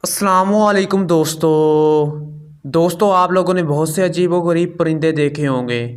अस्सलामुअलैकुम दोस्तों आप लोगों ने बहुत से अजीबोगरीब परिंदे देखे होंगे।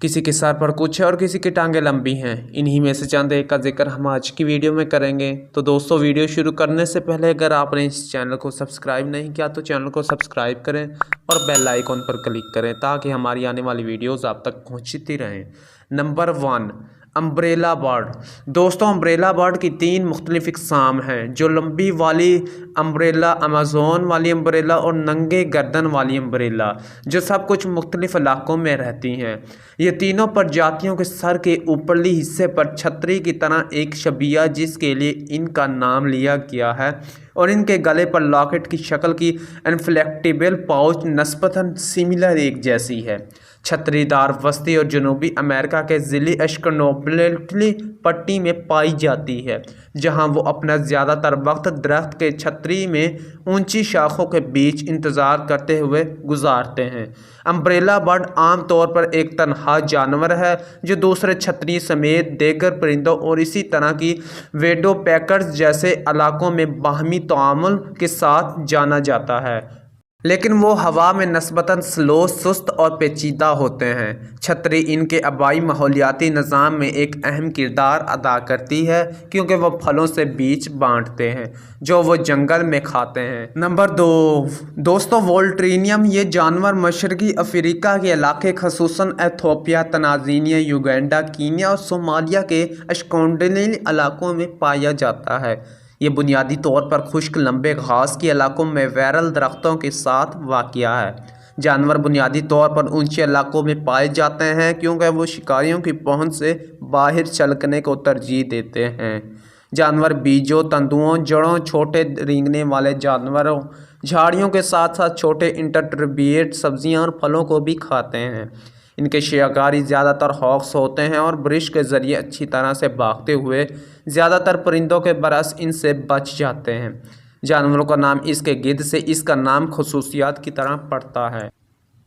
किसी के सर पर कुछ है और किसी की टांगें लंबी हैं। इन्हीं में से चंद एक का जिक्र हम आज की वीडियो में करेंगे। तो दोस्तों वीडियो शुरू करने से पहले अगर आपने इस चैनल को सब्सक्राइब नहीं किया तो चैनल को सब्सक्राइब करें और बेल आइकॉन पर क्लिक करें ताकि हमारी आने वाली वीडियोज़ आप तक पहुँचती रहें। Number 1, umbrella bird. दोस्तों अम्ब्रेला बर्ड की 3 मुख्तलिफ इक़साम हैं, जो लंबी वाली अम्ब्रेला, अमेज़ोन वाली अम्ब्रेला और नंगे गर्दन वाली अम्ब्रेला, जो सब कुछ मुख्तलिफ इलाकों में रहती हैं। ये तीनों प्रजातियों के सर के ऊपरली हिस्से पर छतरी की तरह एक शबिया जिसके लिए इनका नाम लिया गया है, और इनके गले पर लॉकेट की शक्ल की इन्फ्लेक्टेबल पाउच नस्बतन सिमिलर एक जैसी है। छतरीदार वस्ती और जनूबी अमेरिका के ज़िली अश्कनोबेल्टली पट्टी में पाई जाती है, जहां वो अपना ज़्यादातर वक्त दरख्त के छतरी में ऊंची शाखों के बीच इंतज़ार करते हुए गुजारते हैं। अम्ब्रेला बर्ड आम तौर पर एक तनहा जानवर है जो दूसरे छतरी समेत दीगर परिंदों और इसी तरह की वेडोपैकर्स जैसे इलाकों में बाहमी तामुल के साथ जाना जाता है, लेकिन वो हवा में नस्बतन स्लो, सुस्त और पेचीदा होते हैं। छतरी इनके आबाई माहौलियाती निज़ाम में एक अहम किरदार अदा करती है क्योंकि वो फलों से बीज बांटते हैं जो वो जंगल में खाते हैं। नंबर 2, दोस्तों वोल्ट्रीनियम। ये जानवर मशरकी अफ्रीका के इलाके खसूसन एथोपिया, तंजानिया, युगांडा, कीनिया और सोमालिया के अश्कोंडली इलाकों में पाया जाता है। ये बुनियादी तौर पर खुश्क लंबे घास के इलाकों में वैरल दरख्तों के साथ वाक़िया है। जानवर बुनियादी तौर पर ऊंचे इलाकों में पाए जाते हैं क्योंकि वो शिकारियों की पहुंच से बाहर चलने को तरजीह देते हैं। जानवर बीजों, तंतुओं, जड़ों, छोटे रेंगने वाले जानवरों, झाड़ियों के साथ साथ छोटे इंटरमीडिएट सब्जियां और फलों को भी खाते हैं। इनके शिकारी ज़्यादातर हॉक्स होते हैं और ब्रिश के ज़रिए अच्छी तरह से भागते हुए ज़्यादातर परिंदों के बरस इनसे बच जाते हैं। जानवरों का नाम इसके गिद्ध से इसका नाम खसूसियात की तरह पड़ता है।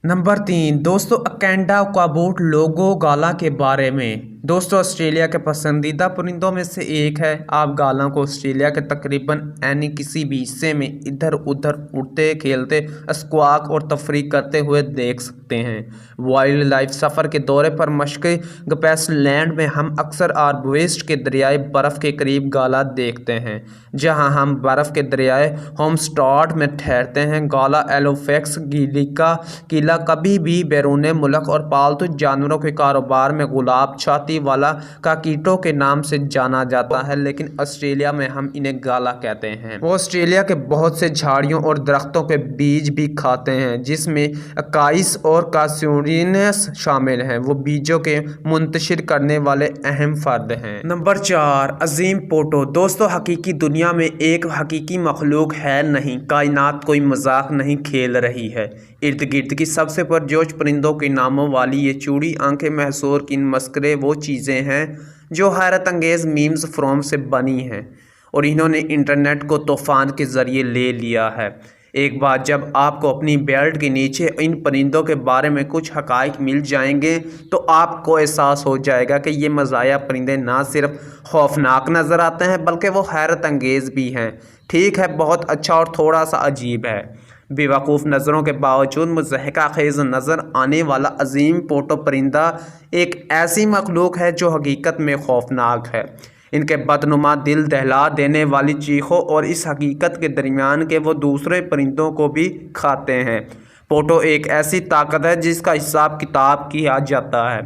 नंबर 3, दोस्तों अकेंडा काबूट लोगो गाला के बारे में। दोस्तों ऑस्ट्रेलिया के पसंदीदा परिंदों में से एक है। आप गाला को ऑस्ट्रेलिया के तकरीबन यानी किसी भी हिस्से में इधर उधर उड़ते, खेलते, स्क्वाक और तफरीक करते हुए देख सकते हैं। वाइल्ड लाइफ सफ़र के दौरे पर मशक़ी ग्रासलैंड में हम अक्सर आर्बवेस्ट के दरियाए बर्फ़ के करीब गाला देखते हैं, जहां हम बर्फ़ के दरियाए होमस्टाड में ठहरते हैं। गाला एलोफेक्स गीलिका किला कभी भी बैरून मुल्क और पालतू जानवरों के कारोबार में गुलाब छाती वाला काकीटो के नाम से जाना जाता है, लेकिन ऑस्ट्रेलिया में हम इन्हें गाला कहते हैं। वो ऑस्ट्रेलिया के बहुत से झाड़ियों और दरख्तों के बीज भी खाते हैं, जिसमें अकाइस और कास्यूरिनस शामिल हैं। वो बीजों के मुंतशिर करने वाले अहम फर्द हैं। नंबर 4, अजीम पोटो। दोस्तों हकीकी दुनिया में एक हकीकी मखलूक है नहीं, कायनात कोई मजाक नहीं खेल रही है। इर्द गिर्द की सबसे पुरजोश परिंदों के नामों वाली ये चूड़ी आंखें महसूर किन मस्करे वो चीज़ें हैं जो हैरत अंगेज़ मीम्स फ्रॉम से बनी हैं और इन्होंने इंटरनेट को तूफ़ान के ज़रिए ले लिया है। एक बार जब आपको अपनी बेल्ट के नीचे इन परिंदों के बारे में कुछ हक़ाइक़ मिल जाएंगे तो आपको एहसास हो जाएगा कि ये मज़ाया परिंदे ना सिर्फ खौफनाक नज़र आते हैं बल्कि वो हैरत अंगेज़ भी हैं। ठीक है, बहुत अच्छा और थोड़ा सा अजीब है। बेवकूफ़ नज़रों के बावजूद मुज़हका खेज़ नज़र आने वाला अजीम पोटो परिंदा एक ऐसी मखलूक है जो हकीकत में खौफनाक है। इनके बदनुमा, दिल दहला देने वाली चीखों और इस हकीकत के दरमियान के वो दूसरे परिंदों को भी खाते हैं। पोटो एक ऐसी ताकत है जिसका हिसाब किताब किया जाता है।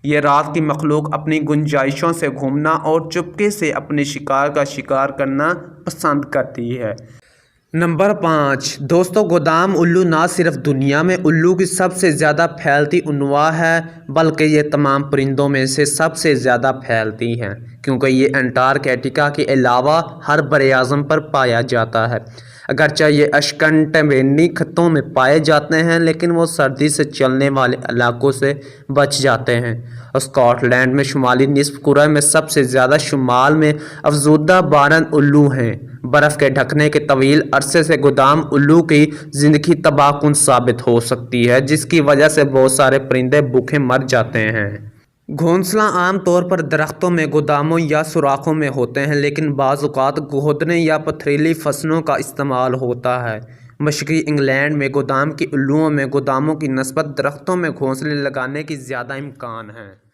ये रात की मखलूक अपनी गुंजाइशों से घूमना और चुपके से अपने शिकार का शिकार करना पसंद करती है। नंबर 5, दोस्तों गोदाम उल्लू ना सिर्फ दुनिया में उल्लू की सबसे ज़्यादा फैलती अनवा है बल्कि ये तमाम परिंदों में से सबसे ज़्यादा फैलती हैं, क्योंकि ये अंटार्कटिका के अलावा हर बरे-आज़म पर पाया जाता है। अगरचे ये अशकंटबेनी खत्ों में पाए जाते हैं, लेकिन वो सर्दी से चलने वाले इलाकों से बच जाते हैं। स्कॉटलैंड में शुमाली निस्फ कुरा में सबसे ज़्यादा शुमाल में अफजूदा बारन उल्लू हैं। बर्फ़ के ढकने के तवील अरसे से गोदाम उल्लू की ज़िंदगी तबाहकुन साबित हो सकती है, जिसकी वजह से बहुत सारे परिंदे भूखे मर जाते हैं। گھونسلہ عام طور پر درختوں میں گوداموں یا سوراخوں میں ہوتے ہیں، لیکن بعض اوقات کھودنے یا پتھریلی فسنوں کا استعمال ہوتا ہے۔ مشرقی انگلینڈ میں گودام کی الوؤں میں گوداموں کی نسبت درختوں میں گھونسلے لگانے کی زیادہ امکان ہے۔